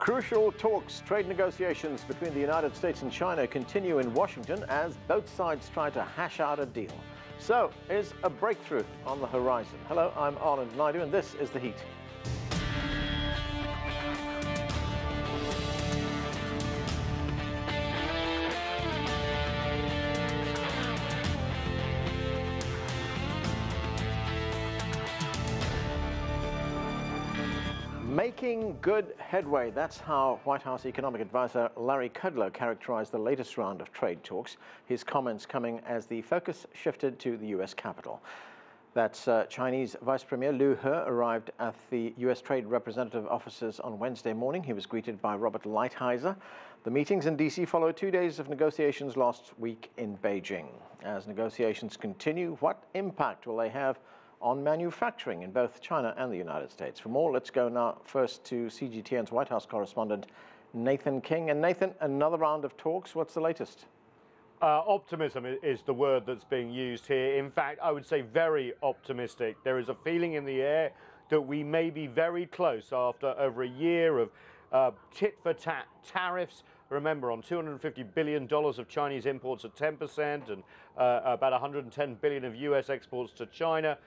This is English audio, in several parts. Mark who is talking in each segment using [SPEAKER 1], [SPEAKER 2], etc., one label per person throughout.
[SPEAKER 1] Crucial talks, trade negotiations between the United States and China continue in Washington as both sides try to hash out a deal. So, is a breakthrough on the horizon? Hello, I'm Anand Naidu, and this is The Heat. Making good headway. That's how White House economic advisor Larry Kudlow characterized the latest round of trade talks. His comments coming as the focus shifted to the U.S. Capitol. That's Chinese Vice Premier Liu He arrived at the U.S. Trade Representative offices on Wednesday morning. He was greeted by Robert Lighthizer. The meetings in D.C. followed 2 days of negotiations last week in Beijing. As negotiations continue, what impact will they have on manufacturing in both China and the United States? For more, let's go now first to CGTN's White House correspondent, Nathan King. And Nathan, another round of talks. What's the latest?
[SPEAKER 2] Optimism is the word that's being used here. In fact, I would say very optimistic. There is a feeling in the air that we may be very close after over a year of tit-for-tat tariffs. Remember, on $250 billion of Chinese imports at 10% and about $110 billion of US exports to China,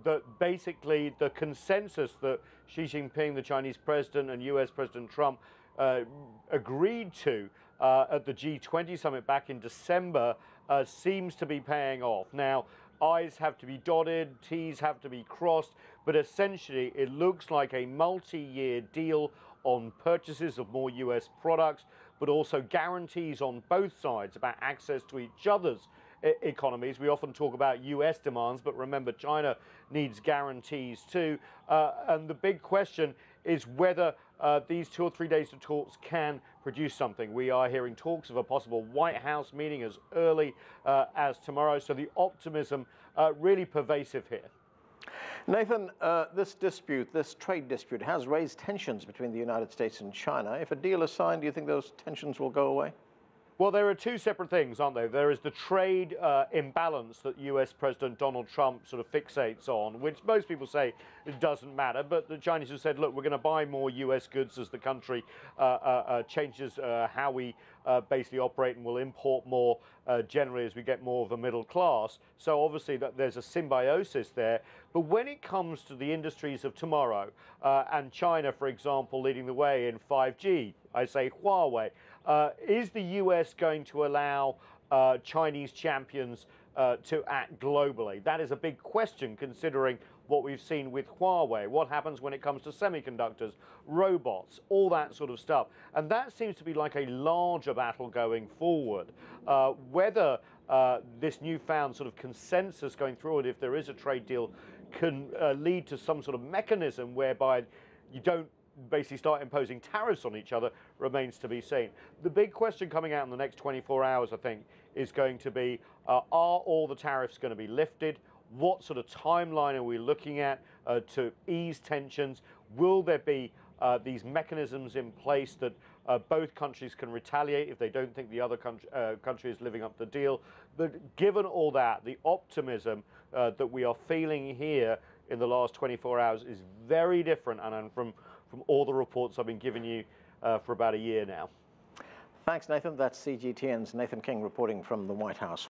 [SPEAKER 2] that basically the consensus that Xi Jinping, the Chinese president, and US President Trump agreed to at the G20 summit back in December seems to be paying off. Now, I's have to be dotted, T's have to be crossed, but essentially it looks like a multi-year deal on purchases of more US products, but also guarantees on both sides about access to each other's economies. We often talk about US demands, but remember, China needs guarantees too. And the big question is whether these 2 or 3 days of talks can produce something. We are hearing talks of a possible White House meeting as early as tomorrow, so the optimism really pervasive here.
[SPEAKER 1] Nathan, this trade dispute, has raised tensions between the United States and China. If a deal is signed, do you think those tensions will go away?
[SPEAKER 2] Well, there are two separate things, aren't there? There is the trade imbalance that US President Donald Trump sort of fixates on, which most people say it doesn't matter, but the Chinese have said, look, we're going to buy more US goods as the country changes how we basically operate, and will import more generally as we get more of a middle class. So obviously that there's a symbiosis there. But when it comes to the industries of tomorrow, and China, for example, leading the way in 5G, I say Huawei, is the US going to allow Chinese champions to act globally? That is a big question, considering what we've seen with Huawei. What happens when it comes to semiconductors, robots, all that sort of stuff? And that seems to be like a larger battle going forward. Whether this newfound sort of consensus going through it, if there is a trade deal, can lead to some sort of mechanism whereby you don't basically start imposing tariffs on each other, remains to be seen. The big question coming out in the next 24 hours, I think, is going to be, are all the tariffs going to be lifted? What sort of timeline are we looking at to ease tensions? Will there be these mechanisms in place that both countries can retaliate if they don't think the other country is living up to the deal? But given all that, the optimism that we are feeling here in the last 24 hours is very different, and from all the reports I've been giving you for about a year now.
[SPEAKER 1] Thanks, Nathan. That's CGTN's Nathan King reporting from the White House.